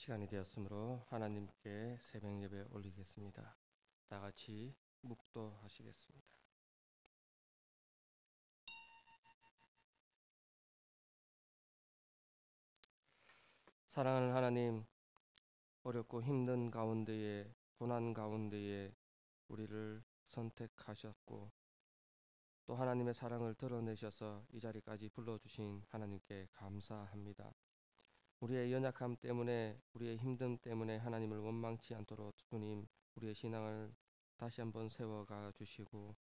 시간이 되었으므로 하나님께 새벽 예배 올리겠습니다. 다 같이 묵도하시겠습니다. 사랑하는 하나님, 어렵고 힘든 가운데에, 고난 가운데에 우리를 선택하셨고 또 하나님의 사랑을 드러내셔서 이 자리까지 불러주신 하나님께 감사합니다. 우리의 연약함 때문에, 우리의 힘듦 때문에 하나님을 원망치 않도록 주님, 우리의 신앙을 다시 한번 세워가 주시고,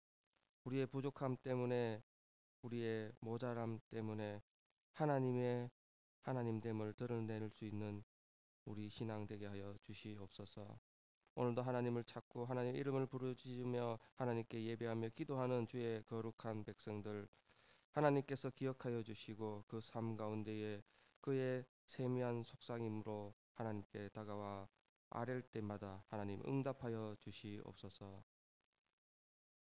우리의 부족함 때문에, 우리의 모자람 때문에 하나님의 하나님됨을 드러낼 수 있는 우리 신앙 되게 하여 주시옵소서. 오늘도 하나님을 찾고 하나님의 이름을 부르짖으며 하나님께 예배하며 기도하는 주의 거룩한 백성들, 하나님께서 기억하여 주시고 그 삶 가운데에 그의 세미한 속상임으로 하나님께 다가와 아랠 때마다 하나님 응답하여 주시옵소서.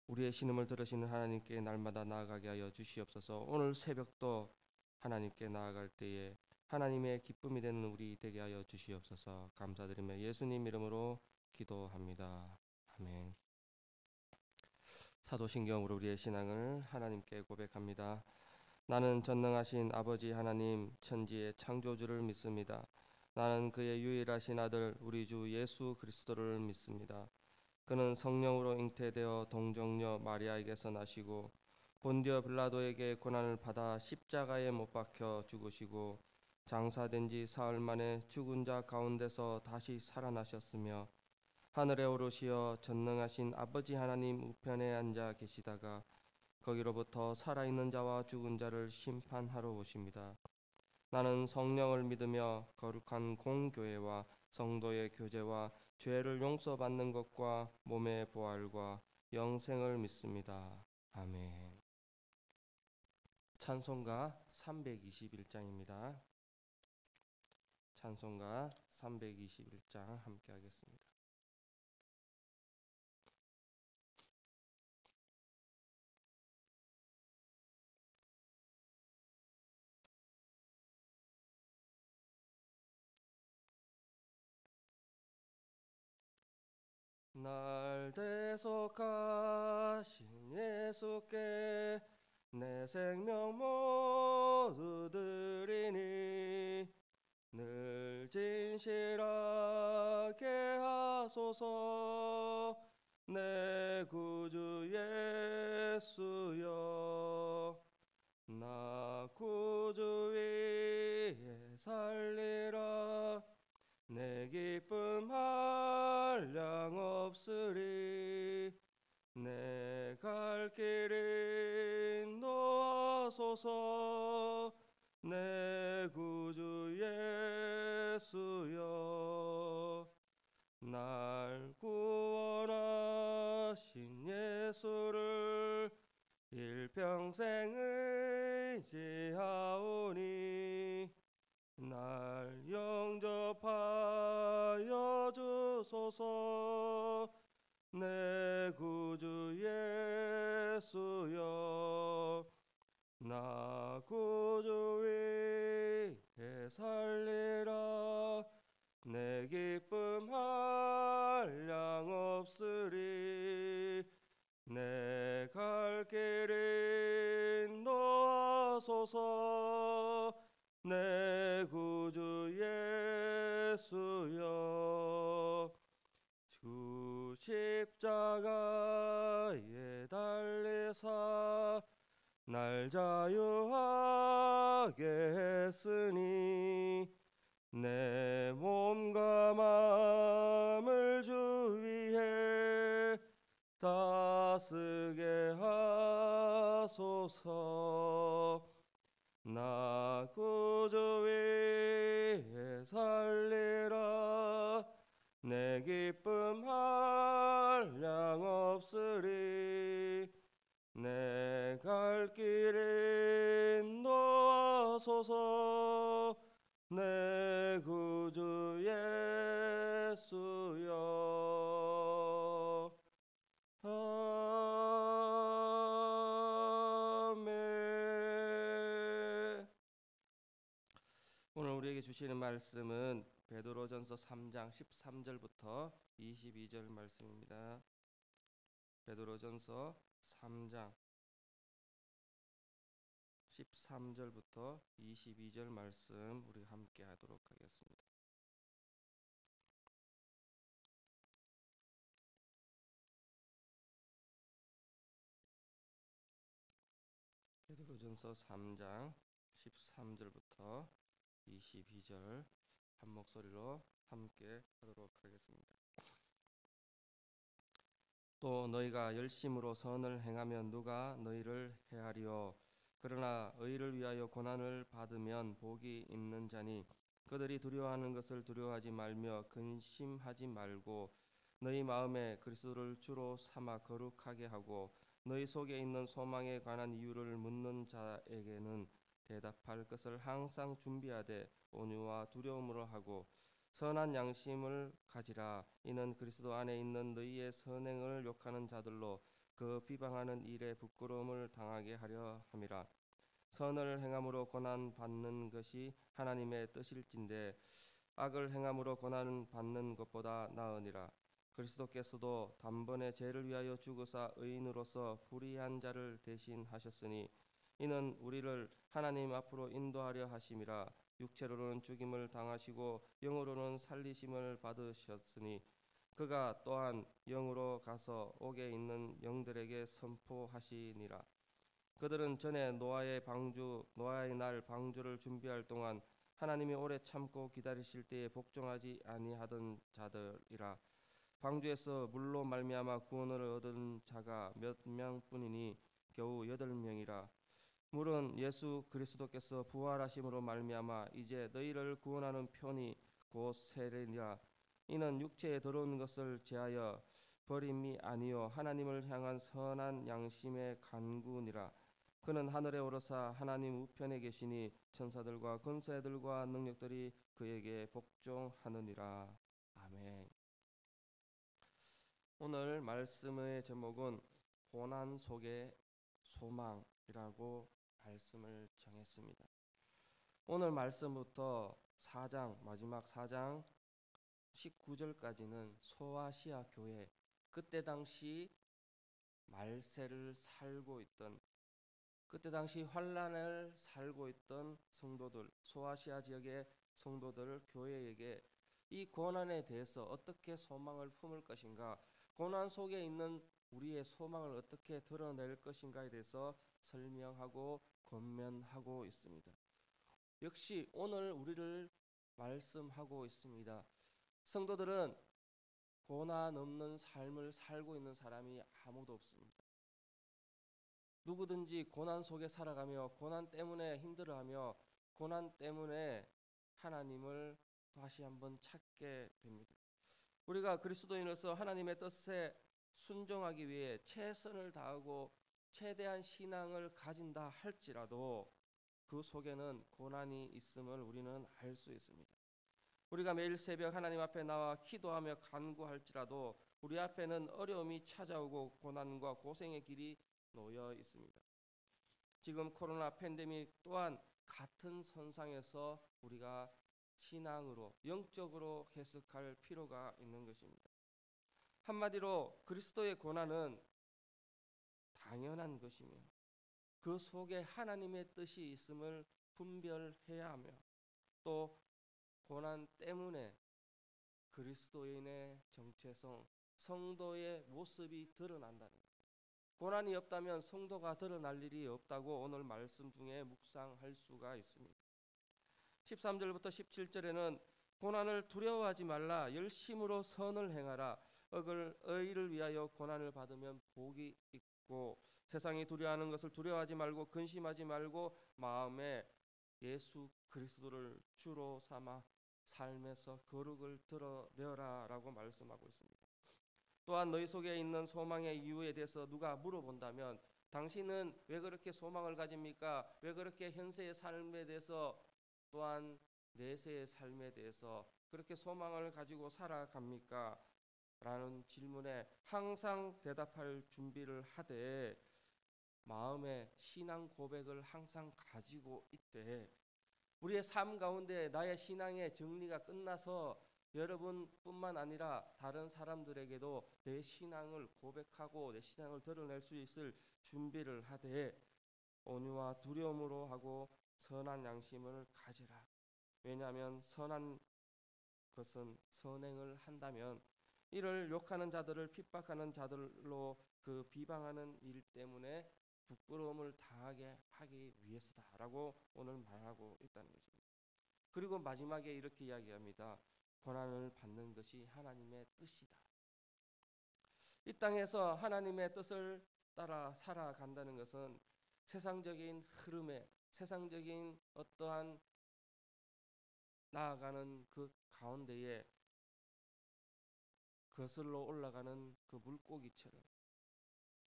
우리의 신음을 들으시는 하나님께 날마다 나아가게 하여 주시옵소서. 오늘 새벽도 하나님께 나아갈 때에 하나님의 기쁨이 되는 우리 되게 하여 주시옵소서. 감사드리며 예수님 이름으로 기도합니다. 아멘. 사도신경으로 우리의 신앙을 하나님께 고백합니다. 나는 전능하신 아버지 하나님, 천지의 창조주를 믿습니다. 나는 그의 유일하신 아들 우리 주 예수 그리스도를 믿습니다. 그는 성령으로 잉태되어 동정녀 마리아에게서 나시고 본디오 빌라도에게 고난을 받아 십자가에 못 박혀 죽으시고 장사된 지 사흘 만에 죽은 자 가운데서 다시 살아나셨으며 하늘에 오르시어 전능하신 아버지 하나님 우편에 앉아 계시다가 거기로부터 살아있는 자와 죽은 자를 심판하러 오십니다. 나는 성령을 믿으며 거룩한 공교회와 성도의 교제와 죄를 용서받는 것과 몸의 부활과 영생을 믿습니다. 아멘. 찬송가 321장입니다. 찬송가 321장 함께 하겠습니다. 날 대속하신 예수께 내 생명 모두 드리니 늘 진실하게 하소서. 내 구주 예수여, 나 구주 위에 살리라. 내 기쁨 한량 없으리. 내 갈 길 인도하소서. 내 구주 예수여, 날 구원하신 예수를 일평생 의지하오니 날 영접하여 주소서. 내 구주 예수여, 나 구주 위에 살리라. 내 기쁨 한량 없으리. 내 갈 길 인도하소서. 내 구주 예수여, 주 십자가에 달리사 날 자유하게 했으니 내 몸과 마음을 주 위에 다쓰게 하소서. 나 구주 위에 살리라. 내 기쁨 한량 없으리. 내 갈 길 인도하소서. 내 구주 예수여. 아멘. 오늘 우리에게 주시는 말씀은 베드로전서 3장 13절부터 22절 말씀입니다. 베드로전서 3장 13절부터 22절 말씀 우리 함께 하도록 하겠습니다. 베드로전서 3장 13절부터 22절 한 목소리로 함께 하도록 하겠습니다. 또 너희가 열심으로 선을 행하면 누가 너희를 해하리요? 그러나 의를 위하여 고난을 받으면 복이 있는 자니 그들이 두려워하는 것을 두려워하지 말며 근심하지 말고 너희 마음에 그리스도를 주로 삼아 거룩하게 하고 너희 속에 있는 소망에 관한 이유를 묻는 자에게는 대답할 것을 항상 준비하되 온유와 두려움으로 하고 선한 양심을 가지라. 이는 그리스도 안에 있는 너희의 선행을 욕하는 자들로 그 비방하는 일에 부끄러움을 당하게 하려 함이라. 선을 행함으로 고난 받는 것이 하나님의 뜻일진데 악을 행함으로 고난 받는 것보다 나으니라. 그리스도께서도 단번에 죄를 위하여 죽으사 의인으로서 불의한 자를 대신하셨으니 이는 우리를 하나님 앞으로 인도하려 하심이라. 육체로는 죽임을 당하시고 영으로는 살리심을 받으셨으니 그가 또한 영으로 가서 옥에 있는 영들에게 선포하시니라. 그들은 전에 노아의 날 방주를 준비할 동안 하나님이 오래 참고 기다리실 때에 복종하지 아니하던 자들이라. 방주에서 물로 말미암아 구원을 얻은 자가 몇 명뿐이니 겨우 8명이라. 물은 예수 그리스도께서 부활하심으로 말미암아 이제 너희를 구원하는 편이 곧 세례니라. 이는 육체에 들어온 것을 제하여 버림이 아니요 하나님을 향한 선한 양심의 간구니라. 그는 하늘에 오르사 하나님 우편에 계시니 천사들과 권세들과 능력들이 그에게 복종하느니라. 아멘. 오늘 말씀의 제목은 고난 속의 소망이라고 말씀을 정했습니다. 오늘 말씀부터 4장 마지막 4장 19절까지는 소아시아 교회, 그때 당시 말세를 살고 있던, 그때 당시 환란을 살고 있던 성도들, 소아시아 지역의 성도들 교회에게 이 고난에 대해서 어떻게 소망을 품을 것인가, 고난 속에 있는 우리의 소망을 어떻게 드러낼 것인가에 대해서 설명하고 권면하고 있습니다. 역시 오늘 우리를 말씀하고 있습니다. 성도들은 고난 없는 삶을 살고 있는 사람이 아무도 없습니다. 누구든지 고난 속에 살아가며 고난 때문에 힘들어하며 고난 때문에 하나님을 다시 한번 찾게 됩니다. 우리가 그리스도인으로서 하나님의 뜻에 순종하기 위해 최선을 다하고 최대한 신앙을 가진다 할지라도 그 속에는 고난이 있음을 우리는 알 수 있습니다. 우리가 매일 새벽 하나님 앞에 나와 기도하며 간구할지라도 우리 앞에는 어려움이 찾아오고 고난과 고생의 길이 놓여 있습니다. 지금 코로나 팬데믹 또한 같은 선상에서 우리가 신앙으로 영적으로 해석할 필요가 있는 것입니다. 한마디로 그리스도의 고난은 당연한 것이며 그 속에 하나님의 뜻이 있음을 분별해야 하며 또 고난 때문에 그리스도인의 정체성, 성도의 모습이 드러난다는 것. 고난이 없다면 성도가 드러날 일이 없다고 오늘 말씀 중에 묵상할 수가 있습니다. 13절부터 17절에는 고난을 두려워하지 말라, 열심으로 선을 행하라, 의를 위하여 고난을 받으면 복이 있고 세상이 두려워하는 것을 두려워하지 말고 근심하지 말고 마음에 예수 그리스도를 주로 삼아 삶에서 거룩을 드러내라 라고 말씀하고 있습니다. 또한 너희 속에 있는 소망의 이유에 대해서 누가 물어본다면 당신은 왜 그렇게 소망을 가집니까? 왜 그렇게 현세의 삶에 대해서 또한 내세의 삶에 대해서 그렇게 소망을 가지고 살아갑니까? 라는 질문에 항상 대답할 준비를 하되 마음에 신앙 고백을 항상 가지고 있되 우리의 삶 가운데 나의 신앙의 정리가 끝나서 여러분뿐만 아니라 다른 사람들에게도 내 신앙을 고백하고 내 신앙을 드러낼 수 있을 준비를 하되 온유와 두려움으로 하고 선한 양심을 가지라. 왜냐하면 선한 것은 선행을 한다면 이를 욕하는 자들을 핍박하는 자들로 그 비방하는 일 때문에 부끄러움을 당하게 하기 위해서다라고 오늘 말하고 있다는 것입니다. 그리고 마지막에 이렇게 이야기합니다. 고난을 받는 것이 하나님의 뜻이다. 이 땅에서 하나님의 뜻을 따라 살아간다는 것은 세상적인 흐름에, 세상적인 어떠한 나아가는 그 가운데에 거슬러 올라가는 그 물고기처럼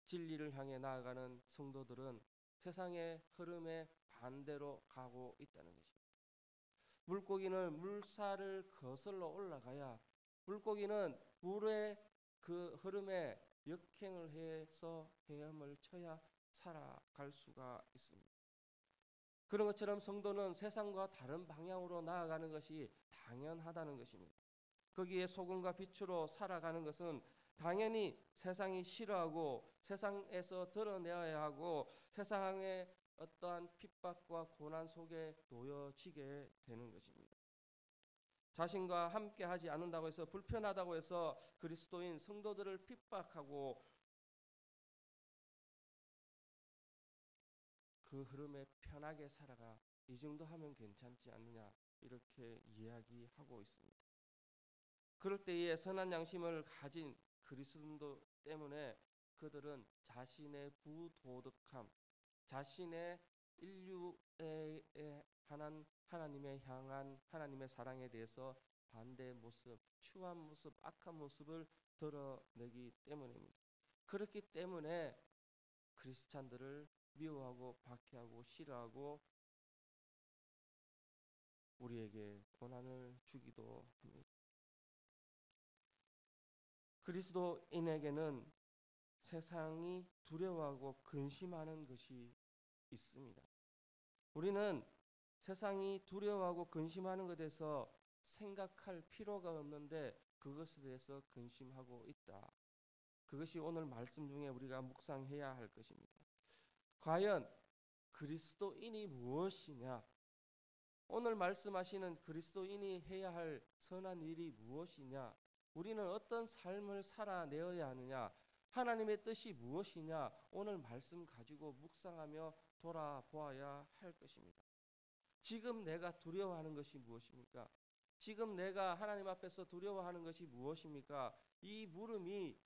진리를 향해 나아가는 성도들은 세상의 흐름에 반대로 가고 있다는 것입니다. 물고기는 물살을 거슬러 올라가야, 물고기는 물의 그 흐름에 역행을 해서 헤엄을 쳐야 살아갈 수가 있습니다. 그런 것처럼 성도는 세상과 다른 방향으로 나아가는 것이 당연하다는 것입니다. 거기에 소금과 빛으로 살아가는 것은 당연히 세상이 싫어하고 세상에서 드러내어야 하고 세상의 어떠한 핍박과 고난 속에 놓여지게 되는 것입니다. 자신과 함께 하지 않는다고 해서, 불편하다고 해서 그리스도인 성도들을 핍박하고 그 흐름에 편하게 살아가 이 정도 하면 괜찮지 않느냐 이렇게 이야기하고 있습니다. 그럴 때에 선한 양심을 가진 그리스도 때문에 그들은 자신의 부도덕함, 자신의 인류에 관한 하나님의 향한 하나님의 사랑에 대해서 반대의 모습, 추한 모습, 악한 모습을 드러내기 때문입니다. 그렇기 때문에 크리스찬들을 미워하고 박해하고 싫어하고 우리에게 고난을 주기도 합니다. 그리스도인에게는 세상이 두려워하고 근심하는 것이 있습니다. 우리는 세상이 두려워하고 근심하는 것에 대해서 생각할 필요가 없는데 그것에 대해서 근심하고 있다. 그것이 오늘 말씀 중에 우리가 묵상해야 할 것입니다. 과연 그리스도인이 무엇이냐? 오늘 말씀하시는 그리스도인이 해야 할 선한 일이 무엇이냐? 우리는 어떤 삶을 살아내어야 하느냐? 하나님의 뜻이 무엇이냐? 오늘 말씀 가지고 묵상하며 돌아보아야 할 것입니다. 지금 내가 두려워하는 것이 무엇입니까? 지금 내가 하나님 앞에서 두려워하는 것이 무엇입니까? 이 물음이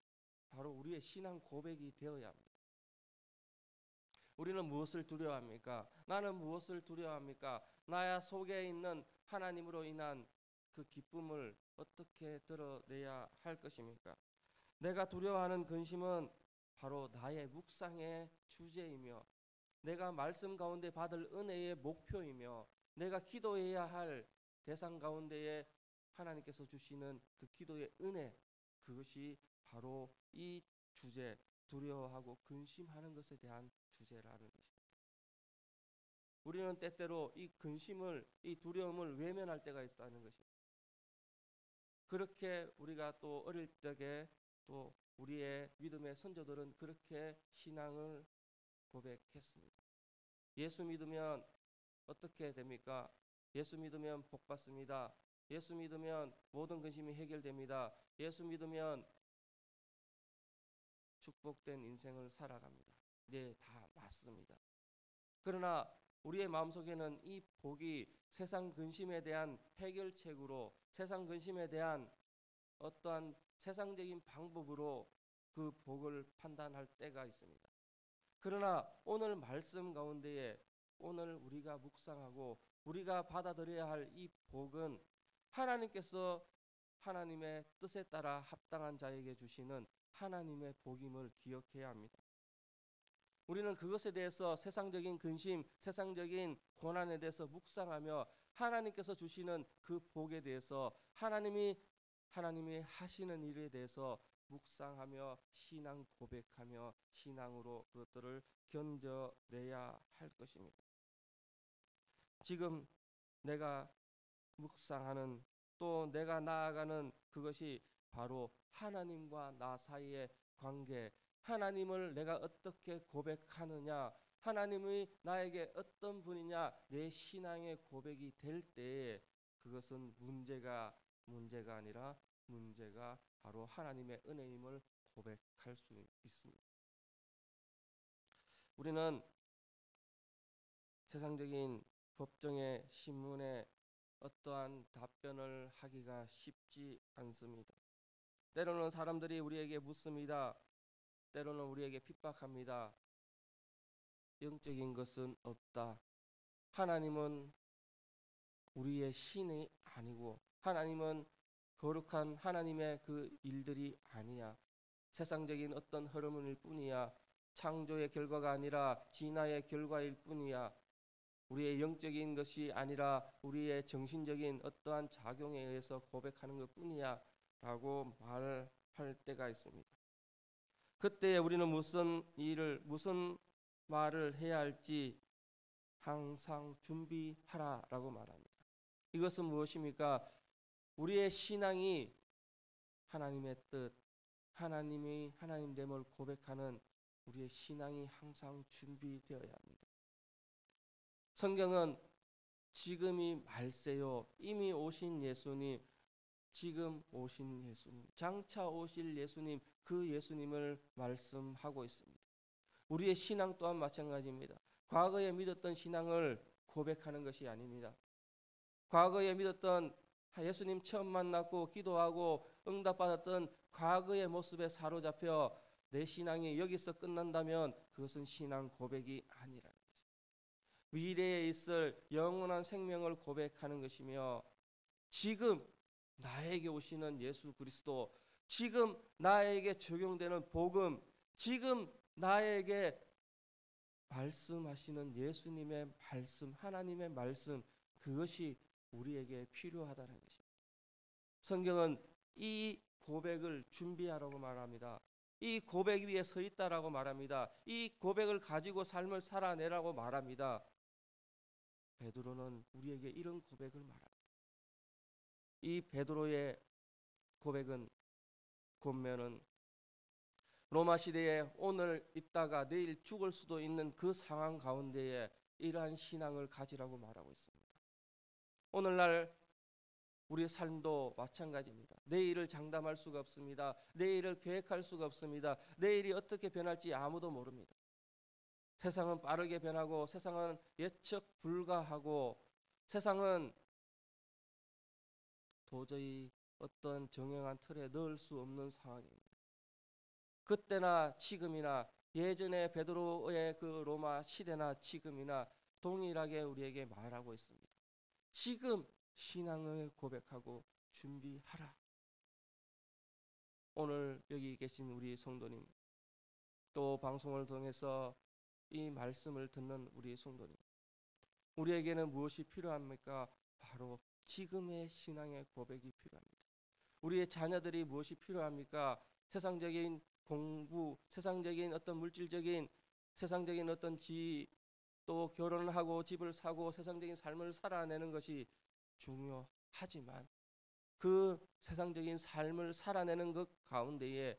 바로 우리의 신앙 고백이 되어야 합니다. 우리는 무엇을 두려워합니까? 나는 무엇을 두려워합니까? 나야 속에 있는 하나님으로 인한 그 기쁨을 어떻게 드러내야 할 것입니까? 내가 두려워하는 근심은 바로 나의 묵상의 주제이며 내가 말씀 가운데 받을 은혜의 목표이며 내가 기도해야 할 대상 가운데에 하나님께서 주시는 그 기도의 은혜, 그것이 바로 이 주제, 두려워하고 근심하는 것에 대한 주제라는 것입니다. 우리는 때때로 이 근심을, 이 두려움을 외면할 때가 있다는 것입니다. 그렇게 우리가 또 어릴 적에 또 우리의 믿음의 선조들은 그렇게 신앙을 고백했습니다. 예수 믿으면 어떻게 됩니까? 예수 믿으면 복 받습니다. 예수 믿으면 모든 근심이 해결됩니다. 예수 믿으면 축복된 인생을 살아갑니다. 네, 다 맞습니다. 그러나 우리의 마음속에는 이 복이 세상 근심에 대한 해결책으로, 세상 근심에 대한 어떠한 세상적인 방법으로 그 복을 판단할 때가 있습니다. 그러나 오늘 말씀 가운데에 오늘 우리가 묵상하고 우리가 받아들여야 할 이 복은 하나님께서 하나님의 뜻에 따라 합당한 자에게 주시는 하나님의 복임을 기억해야 합니다. 우리는 그것에 대해서 세상적인 근심, 세상적인 고난에 대해서 묵상하며 하나님께서 주시는 그 복에 대해서 하나님이 하시는 일에 대해서 묵상하며 신앙 고백하며 신앙으로 그것들을 견뎌내야 할 것입니다. 지금 내가 묵상하는, 또 내가 나아가는 그것이 바로 하나님과 나 사이의 관계, 하나님을 내가 어떻게 고백하느냐, 하나님이 나에게 어떤 분이냐, 내 신앙의 고백이 될 때에 그것은 문제가 아니라 문제가 바로 하나님의 은혜임을 고백할 수 있습니다. 우리는 세상적인 법정의 신문에 어떠한 답변을 하기가 쉽지 않습니다. 때로는 사람들이 우리에게 묻습니다. 때로는 우리에게 핍박합니다. 영적인 것은 없다. 하나님은 우리의 신이 아니고, 하나님은 거룩한 하나님의 그 일들이 아니야. 세상적인 어떤 흐름일 뿐이야. 창조의 결과가 아니라 진화의 결과일 뿐이야. 우리의 영적인 것이 아니라 우리의 정신적인 어떠한 작용에 의해서 고백하는 것 뿐이야 라고 말할 때가 있습니다. 그때 우리는 무슨 말을 해야 할지 항상 준비하라 라고 말합니다. 이것은 무엇입니까? 우리의 신앙이 하나님의 뜻, 하나님이 하나님됨을 고백하는 우리의 신앙이 항상 준비되어야 합니다. 성경은 지금이 말세요, 이미 오신 예수님, 지금 오신 예수님, 장차 오실 예수님, 그 예수님을 말씀하고 있습니다. 우리의 신앙 또한 마찬가지입니다. 과거에 믿었던 신앙을 고백하는 것이 아닙니다. 과거에 믿었던 예수님 처음 만났고 기도하고 응답받았던 과거의 모습에 사로잡혀 내 신앙이 여기서 끝난다면 그것은 신앙 고백이 아니라는 것입니다. 미래에 있을 영원한 생명을 고백하는 것이며, 지금 나에게 오시는 예수 그리스도, 지금 나에게 적용되는 복음, 지금 나에게 말씀하시는 예수님의 말씀, 하나님의 말씀, 그것이 우리에게 필요하다는 것입니다. 성경은 이 고백을 준비하라고 말합니다. 이 고백 위에 서 있다라고 말합니다. 이 고백을 가지고 삶을 살아내라고 말합니다. 베드로는 우리에게 이런 고백을 말합니다. 이 베드로의 고백은 권면은 로마 시대에 오늘 있다가 내일 죽을 수도 있는 그 상황 가운데에 이러한 신앙을 가지라고 말하고 있습니다. 오늘날 우리의 삶도 마찬가지입니다. 내일을 장담할 수가 없습니다. 내일을 계획할 수가 없습니다. 내일이 어떻게 변할지 아무도 모릅니다. 세상은 빠르게 변하고, 세상은 예측 불가하고, 세상은 도저히 어떤 정형한 틀에 넣을 수 없는 상황입니다. 그때나 지금이나 예전에 베드로의 그 로마 시대나 지금이나 동일하게 우리에게 말하고 있습니다. 지금 신앙을 고백하고 준비하라. 오늘 여기 계신 우리 성도님, 또 방송을 통해서 이 말씀을 듣는 우리 성도님, 우리에게는 무엇이 필요합니까? 바로 지금의 신앙의 고백이 필요합니다. 우리의 자녀들이 무엇이 필요합니까? 세상적인 공부, 세상적인 어떤 물질적인, 세상적인 어떤 또 결혼하고 집을 사고 세상적인 삶을 살아내는 것이 중요하지만, 그 세상적인 삶을 살아내는 것 가운데에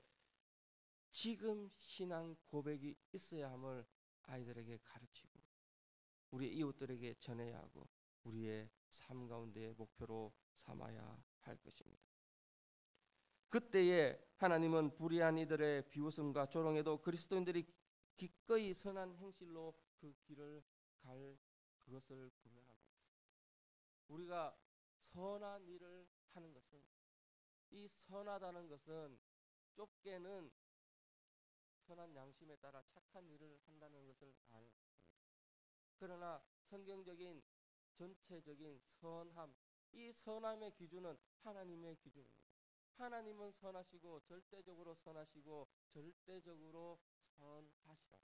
지금 신앙 고백이 있어야 함을 아이들에게 가르치고 우리 이웃들에게 전해야 하고 우리의 삶 가운데의 목표로 삼아야 할 것입니다. 그때에 하나님은 불의한 이들의 비웃음과 조롱에도 그리스도인들이 기꺼이 선한 행실로 그 길을 갈 그것을 분명하고 있습니다. 우리가 선한 일을 하는 것은, 이 선하다는 것은 좁게는 선한 양심에 따라 착한 일을 한다는 것을 아는 겁니다. 그러나 성경적인 전체적인 선함, 이 선함의 기준은 하나님의 기준입니다. 하나님은 선하시고 절대적으로 선하시고 절대적으로 선하시다.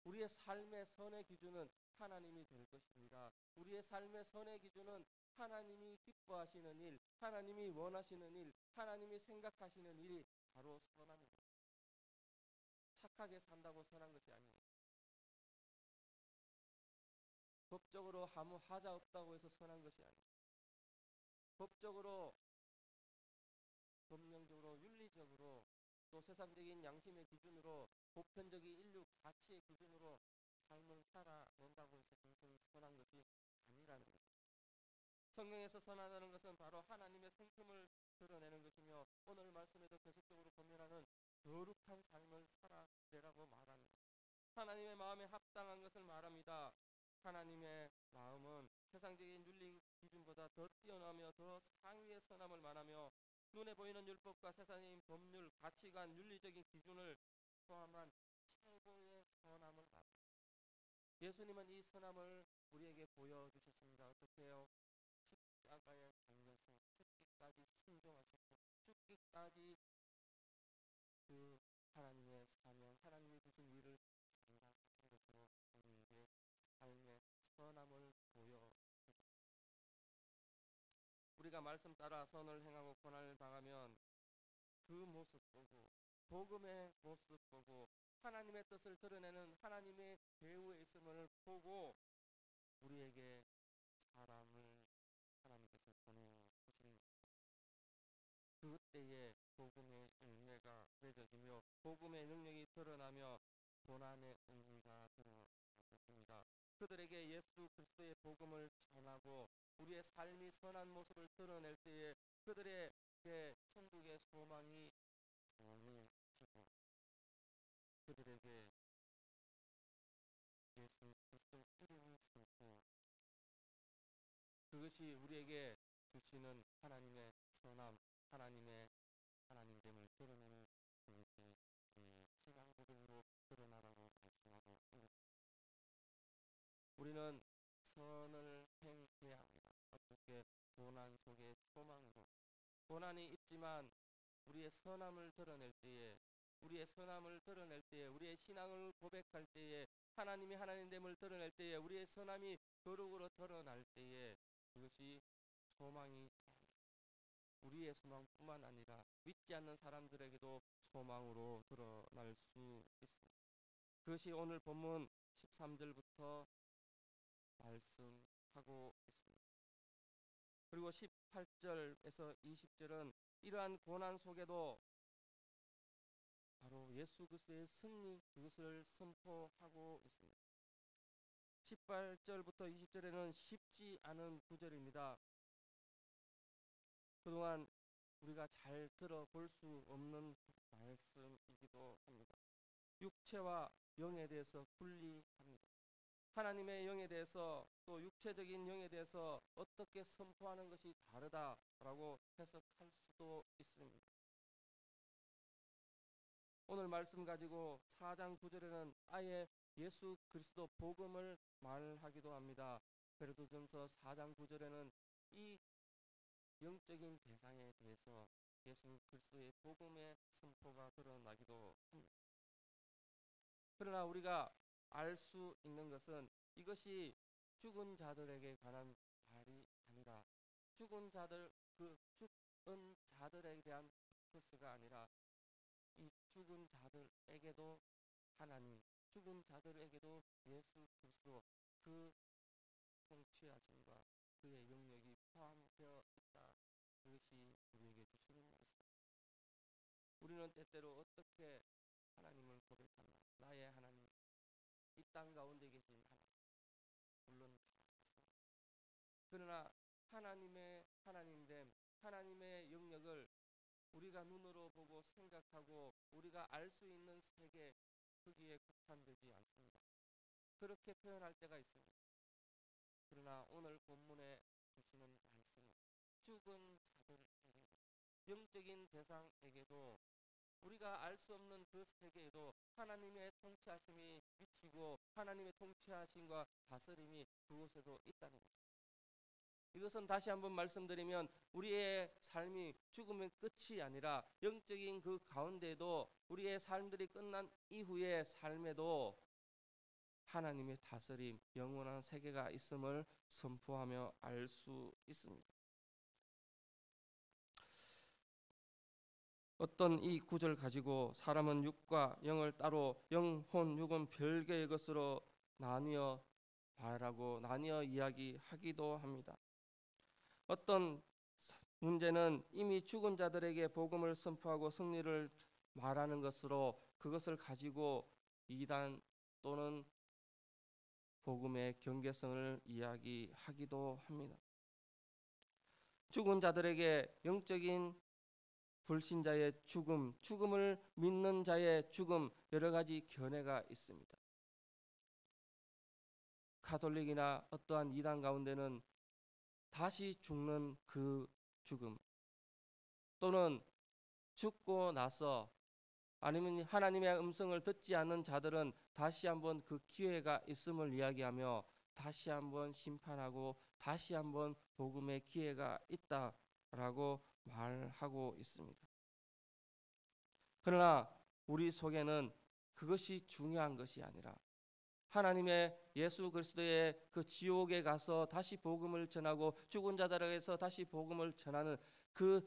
우리의 삶의 선의 기준은 하나님이 될 것입니다. 우리의 삶의 선의 기준은 하나님이 기뻐하시는 일, 하나님이 원하시는 일, 하나님이 생각하시는 일이 바로 선함입니다. 착하게 산다고 선한 것이 아닙니다. 법적으로 아무 하자 없다고 해서 선한 것이 아니에요. 법적으로, 법령적으로, 윤리적으로, 또 세상적인 양심의 기준으로, 보편적인 인류 가치의 기준으로 삶을 살아낸다고 해서 그것은 선한 것이 아니라는 거죠. 성경에서 선하다는 것은 바로 하나님의 성품을 드러내는 것이며, 오늘 말씀에도 계속적으로 권면하는 거룩한 삶을 살아내라고 말합니다. 하나님의 마음에 합당한 것을 말합니다. 하나님의 마음은 세상적인 윤리 기준보다 더 뛰어나며 더 상위의 선함을 말하며, 눈에 보이는 율법과 세상적인 법률, 가치관, 윤리적인 기준을 포함한 최고의 선함을 말합니다. 예수님은 이 선함을 우리에게 보여주셨습니다. 어떻게 해요? 십자가에 달려서 죽기까지 순종하시고, 죽기까지 그 하나님의 사명, 하나님이 주신 일을 감당하신 것으로 우리에게 삶의 선함을 보여줍니다. 우리가 말씀 따라 선을 행하고 고난을 당하면 그 모습 보고, 복음의 모습 보고, 하나님의 뜻을 드러내는 하나님의 배후에 있음을 보고 우리에게 사람을 하나님께서 보내주시는 것입니다. 그때에 복음의 은혜가 맺어지며 복음의 능력이 드러나며 고난의 의미가 드러났습니다. 그들에게 예수 그리스도의 복음을 전하고 우리의 삶이 선한 모습을 드러낼 때에 그들에게 천국의 소망이 전해지고, 그들에게 예수 그리스도의 이름을 쓰고, 그것이 우리에게 주시는 하나님의 선함, 하나님됨을 드러내는 우리의 신앙 고백으로 드러나라고 말씀하고 있습니다. 우리는 선을 행해야 합니다. 어떻게? 고난 속에 소망으로. 고난이 있지만 우리의 선함을 드러낼 때에, 우리의 선함을 드러낼 때에, 우리의 신앙을 고백할 때에, 하나님이 하나님됨을 드러낼 때에, 우리의 선함이 거룩으로 드러날 때에 그것이 소망이 우리의 소망뿐만 아니라 믿지 않는 사람들에게도 소망으로 드러날 수 있습니다. 그것이 오늘 본문 13절부터 말씀하고 있습니다. 그리고 18절에서 20절은 이러한 고난 속에도 바로 예수 그리스도의 승리, 그것을 선포하고 있습니다. 18절부터 20절에는 쉽지 않은 구절입니다. 그동안 우리가 잘 들어볼 수 없는 말씀이기도 합니다. 육체와 영에 대해서 분리합니다. 하나님의 영에 대해서, 또 육체적인 영에 대해서 어떻게 선포하는 것이 다르다라고 해석할 수도 있습니다. 오늘 말씀 가지고 4장 9절에는 아예 예수 그리스도 복음을 말하기도 합니다. 베드로전서 4장 9절에는 이 영적인 대상에 대해서 예수 그리스도의 복음의 선포가 드러나기도 합니다. 그러나 우리가 알 수 있는 것은 이것이 죽은 자들에게 관한 말이 아니라, 죽은 자들에 대한 포커스가 아니라, 이 죽은 자들에게도 하나님, 죽은 자들에게도 예수 그리스도, 그 통치하심과 그의 영역이 포함되어 있다. 그것이 우리에게 주시는 말씀. 우리는 때때로 어떻게 하나님을 고백하나? 나의 하나님, 이 땅 가운데 계신 하나님, 물론 다 맞습니다. 그러나 하나님의 하나님됨, 하나님의 영역을 우리가 눈으로 보고 생각하고 우리가 알 수 있는 세계, 거기에 국한되지 않습니다. 그렇게 표현할 때가 있습니다. 그러나 오늘 본문에 주시는 말씀은 죽은 자들에게, 영적인 대상에게도, 우리가 알 수 없는 그 세계에도 하나님의 통치하심이 미치고 하나님의 통치하심과 다스림이 그곳에도 있다는 거죠. 이것은 다시 한번 말씀드리면 우리의 삶이 죽으면 끝이 아니라 영적인 그 가운데에도, 우리의 삶들이 끝난 이후의 삶에도 하나님의 다스림, 영원한 세계가 있음을 선포하며 알 수 있습니다. 어떤 이 구절 가지고 사람은 육과 영을 따로, 영, 혼, 육은 별개의 것으로 나뉘어 말하고 나뉘어 이야기하기도 합니다. 어떤 문제는 이미 죽은 자들에게 복음을 선포하고 승리를 말하는 것으로 그것을 가지고 이단 또는 복음의 경계성을 이야기하기도 합니다. 죽은 자들에게 영적인 불신자의 죽음, 죽음을 믿는 자의 죽음, 여러 가지 견해가 있습니다. 가톨릭이나 어떠한 이단 가운데는 다시 죽는 그 죽음, 또는 죽고 나서 아니면 하나님의 음성을 듣지 않는 자들은 다시 한번 그 기회가 있음을 이야기하며 다시 한번 심판하고 다시 한번 복음의 기회가 있다라고 말하고 있습니다. 그러나 우리 속에는 그것이 중요한 것이 아니라 하나님의 예수 그리스도의 그 지옥에 가서 다시 복음을 전하고 죽은 자들에게서 다시 복음을 전하는 그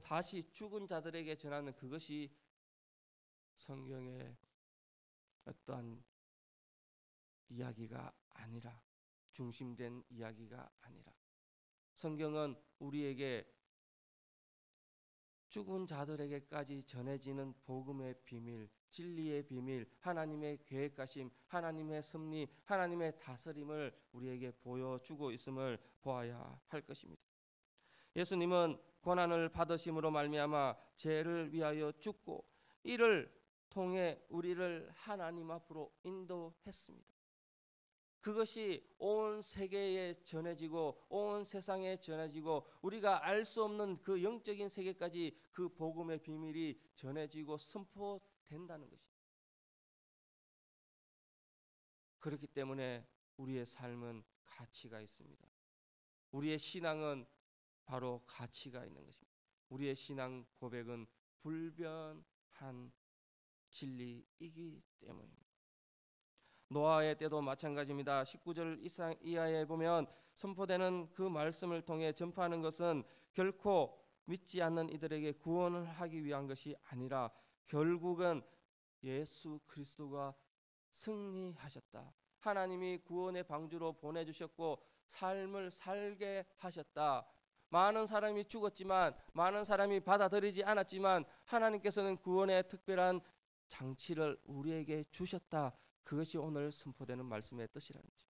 다시 죽은 자들에게 전하는 그것이 성경의 어떠한 이야기가 아니라, 중심된 이야기가 아니라, 성경은 우리에게 죽은 자들에게까지 전해지는 복음의 비밀, 진리의 비밀, 하나님의 계획하심, 하나님의 섭리, 하나님의 다스림을 우리에게 보여주고 있음을 보아야 할 것입니다. 예수님은 고난을 받으심으로 말미암아 죄를 위하여 죽고 이를 통해 우리를 하나님 앞으로 인도했습니다. 그것이 온 세계에 전해지고 온 세상에 전해지고 우리가 알 수 없는 그 영적인 세계까지 그 복음의 비밀이 전해지고 선포된다는 것입니다. 그렇기 때문에 우리의 삶은 가치가 있습니다. 우리의 신앙은 바로 가치가 있는 것입니다. 우리의 신앙 고백은 불변한 진리이기 때문입니다. 노아의 때도 마찬가지입니다. 19절 이하에 보면 선포되는 그 말씀을 통해 전파하는 것은 결코 믿지 않는 이들에게 구원을 하기 위한 것이 아니라 결국은 예수 그리스도가 승리하셨다. 하나님이 구원의 방주로 보내주셨고 삶을 살게 하셨다. 많은 사람이 죽었지만, 많은 사람이 받아들이지 않았지만 하나님께서는 구원의 특별한 장치를 우리에게 주셨다. 그것이 오늘 선포되는 말씀의 뜻이라는 거죠.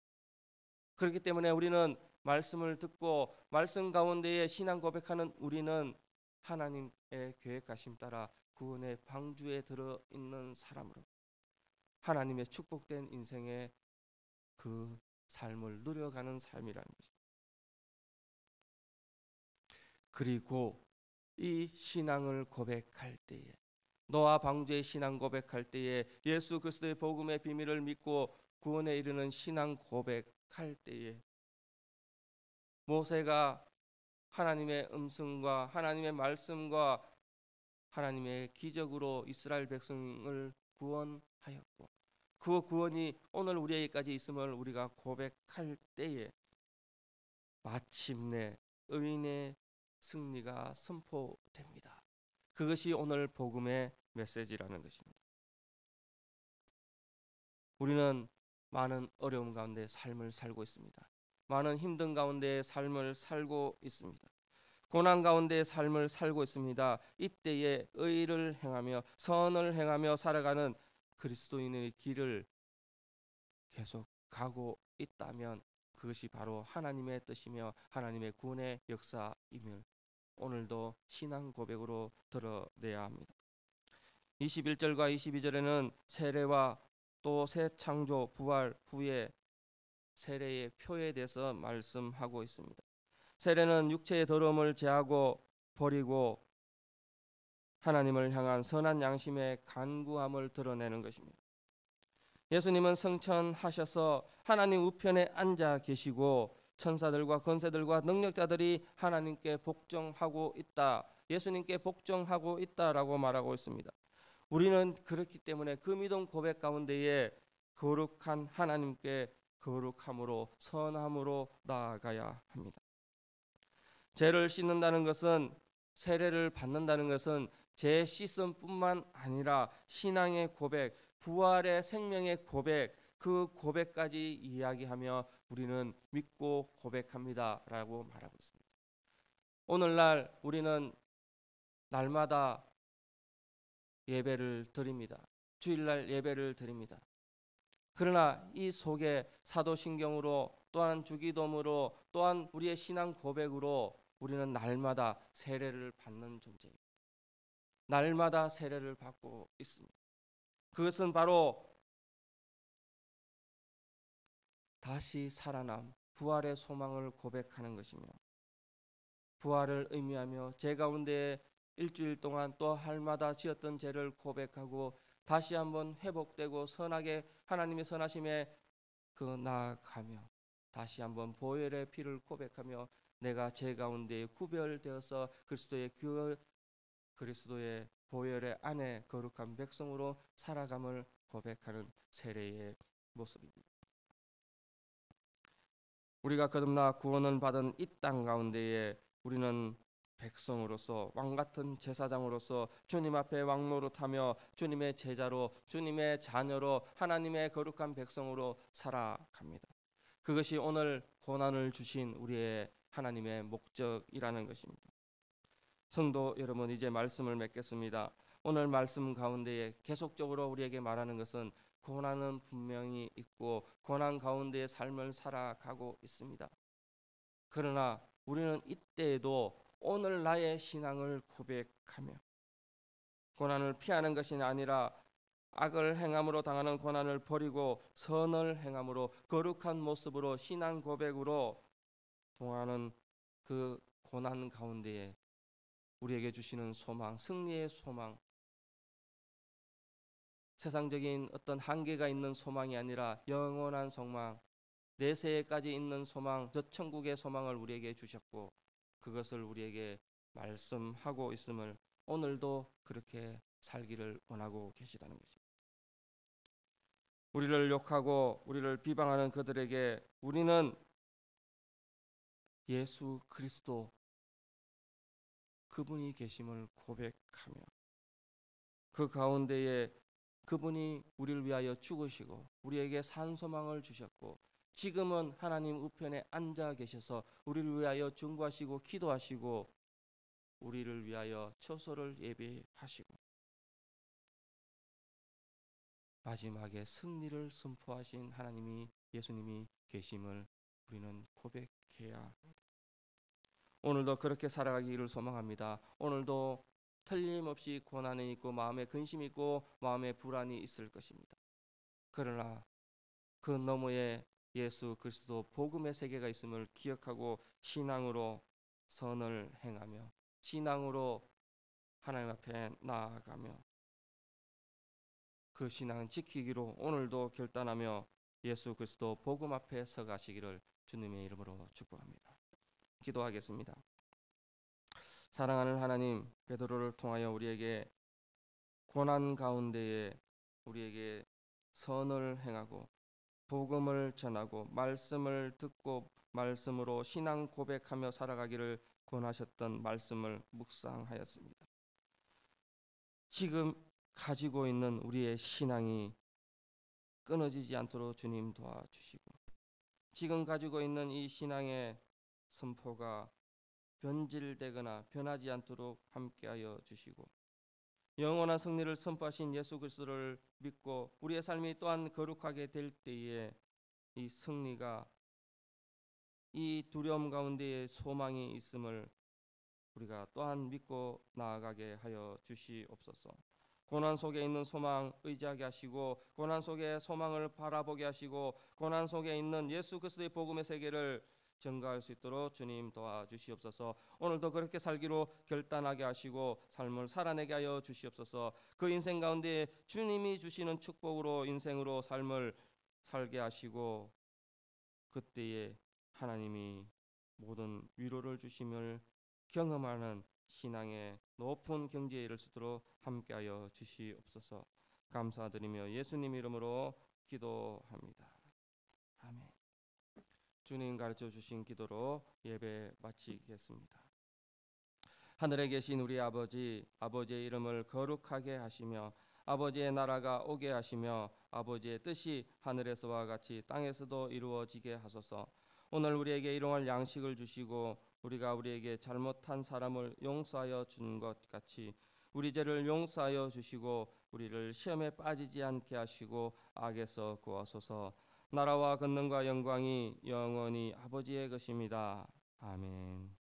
그렇기 때문에 우리는 말씀을 듣고 말씀 가운데에 신앙 고백하는 우리는 하나님의 계획하심 따라 구원의 방주에 들어있는 사람으로 하나님의 축복된 인생의 그 삶을 누려가는 삶이라는 것입니다. 그리고 이 신앙을 고백할 때에, 노아 방주의 신앙 고백할 때에, 예수 그리스도의 복음의 비밀을 믿고 구원에 이르는 신앙 고백할 때에, 모세가 하나님의 음성과 하나님의 말씀과 하나님의 기적으로 이스라엘 백성을 구원하였고 그 구원이 오늘 우리에게까지 있음을 우리가 고백할 때에 마침내 의인의 승리가 선포됩니다. 그것이 오늘 복음의 메시지라는 것입니다. 우리는 많은 어려움 가운데 삶을 살고 있습니다. 많은 힘든 가운데 삶을 살고 있습니다. 고난 가운데 삶을 살고 있습니다. 이때에 의를 행하며 선을 행하며 살아가는 그리스도인의 길을 계속 가고 있다면 그것이 바로 하나님의 뜻이며 하나님의 구원의 역사임을 오늘도 신앙 고백으로 드러내야 합니다. 21절과 22절에는 세례와 또 새 창조 부활 후에 세례의 표에 대해서 말씀하고 있습니다. 세례는 육체의 더러움을 제하고 버리고 하나님을 향한 선한 양심의 간구함을 드러내는 것입니다. 예수님은 성천하셔서 하나님 우편에 앉아 계시고 천사들과 권세들과 능력자들이 하나님께 복종하고 있다. 예수님께 복종하고 있다라고 말하고 있습니다. 우리는 그렇기 때문에 그 믿음 고백 가운데에 거룩한 하나님께 거룩함으로 선함으로 나아가야 합니다. 죄를 씻는다는 것은, 세례를 받는다는 것은 죄 씻음뿐만 아니라 신앙의 고백, 부활의 생명의 고백, 그 고백까지 이야기하며 우리는 믿고 고백합니다라고 말하고 있습니다. 오늘날 우리는 날마다 예배를 드립니다. 주일날 예배를 드립니다. 그러나 이 속에 사도신경으로 또한 주기도문으로 또한 우리의 신앙 고백으로 우리는 날마다 세례를 받는 존재입니다. 날마다 세례를 받고 있습니다. 그것은 바로 다시 살아남 부활의 소망을 고백하는 것이며 부활을 의미하며 제 가운데 일주일 동안 또 할마다 지었던 죄를 고백하고 다시 한번 회복되고 선하게 하나님의 선하심에 나아가며 다시 한번 보혈의 피를 고백하며 내가 제 가운데 구별되어서 그리스도의 보혈의 안에 거룩한 백성으로 살아감을 고백하는 세례의 모습입니다. 우리가 거듭나 구원을 받은 이 땅 가운데에 우리는 백성으로서 왕같은 제사장으로서 주님 앞에 왕노릇하며 주님의 제자로 주님의 자녀로 하나님의 거룩한 백성으로 살아갑니다. 그것이 오늘 고난을 주신 우리의 하나님의 목적이라는 것입니다. 성도 여러분, 이제 말씀을 맺겠습니다. 오늘 말씀 가운데에 계속적으로 우리에게 말하는 것은 고난은 분명히 있고 고난 가운데의 삶을 살아가고 있습니다. 그러나 우리는 이때에도 오늘 나의 신앙을 고백하며 고난을 피하는 것이 아니라 악을 행함으로 당하는 고난을 버리고 선을 행함으로 거룩한 모습으로 신앙 고백으로 동하는 그 고난 가운데에 우리에게 주시는 소망, 승리의 소망, 세상적인 어떤 한계가 있는 소망이 아니라 영원한 소망, 내세에까지 있는 소망, 저 천국의 소망을 우리에게 주셨고 그것을 우리에게 말씀하고 있음을 오늘도 그렇게 살기를 원하고 계시다는 것입니다. 우리를 욕하고 우리를 비방하는 그들에게 우리는 예수 그리스도 그분이 계심을 고백하며 그 가운데에 그분이 우리를 위하여 죽으시고 우리에게 산 소망을 주셨고 지금은 하나님 우편에 앉아 계셔서 우리를 위하여 중보하시고 기도하시고 우리를 위하여 처소를 예비하시고 마지막에 승리를 선포하신 하나님이 예수님이 계심을 우리는 고백해야 합니다. 오늘도 그렇게 살아가기를 소망합니다. 오늘도 틀림없이 고난이 있고 마음에 근심이 있고 마음에 불안이 있을 것입니다. 그러나 그 너머에 예수 그리스도 복음의 세계가 있음을 기억하고 신앙으로 선을 행하며 신앙으로 하나님 앞에 나아가며 그 신앙을 지키기로 오늘도 결단하며 예수 그리스도 복음 앞에 서가시기를 주님의 이름으로 축복합니다. 기도하겠습니다. 사랑하는 하나님, 베드로를 통하여 우리에게 고난 가운데에 우리에게 선을 행하고 복음을 전하고 말씀을 듣고 말씀으로 신앙 고백하며 살아가기를 권하셨던 말씀을 묵상하였습니다. 지금 가지고 있는 우리의 신앙이 끊어지지 않도록 주님 도와주시고 지금 가지고 있는 이 신앙의 선포가 변질되거나 변하지 않도록 함께하여 주시고 영원한 승리를 선포하신 예수 그리스도를 믿고 우리의 삶이 또한 거룩하게 될 때에 이 승리가 이 두려움 가운데에 소망이 있음을 우리가 또한 믿고 나아가게 하여 주시옵소서. 고난 속에 있는 소망 의지하게 하시고 고난 속에 소망을 바라보게 하시고 고난 속에 있는 예수 그리스도의 복음의 세계를 증가할 수 있도록 주님 도와주시옵소서. 오늘도 그렇게 살기로 결단하게 하시고 삶을 살아내게 하여 주시옵소서. 그 인생 가운데 주님이 주시는 축복으로 인생으로 삶을 살게 하시고 그때에 하나님이 모든 위로를 주심을 경험하는 신앙의 높은 경지에 이를 수 있도록 함께하여 주시옵소서. 감사드리며 예수님 이름으로 기도합니다. 아멘. 주님 가르쳐 주신 기도로 예배 마치겠습니다. 하늘에 계신 우리 아버지, 아버지의 이름을 거룩하게 하시며 아버지의 나라가 오게 하시며 아버지의 뜻이 하늘에서와 같이 땅에서도 이루어지게 하소서. 오늘 우리에게 일용할 양식을 주시고 우리가 우리에게 잘못한 사람을 용서하여 준 것 같이 우리 죄를 용서하여 주시고 우리를 시험에 빠지지 않게 하시고 악에서 구하소서. 나라와 권능과 영광이 영원히 아버지의 것입니다. 아멘.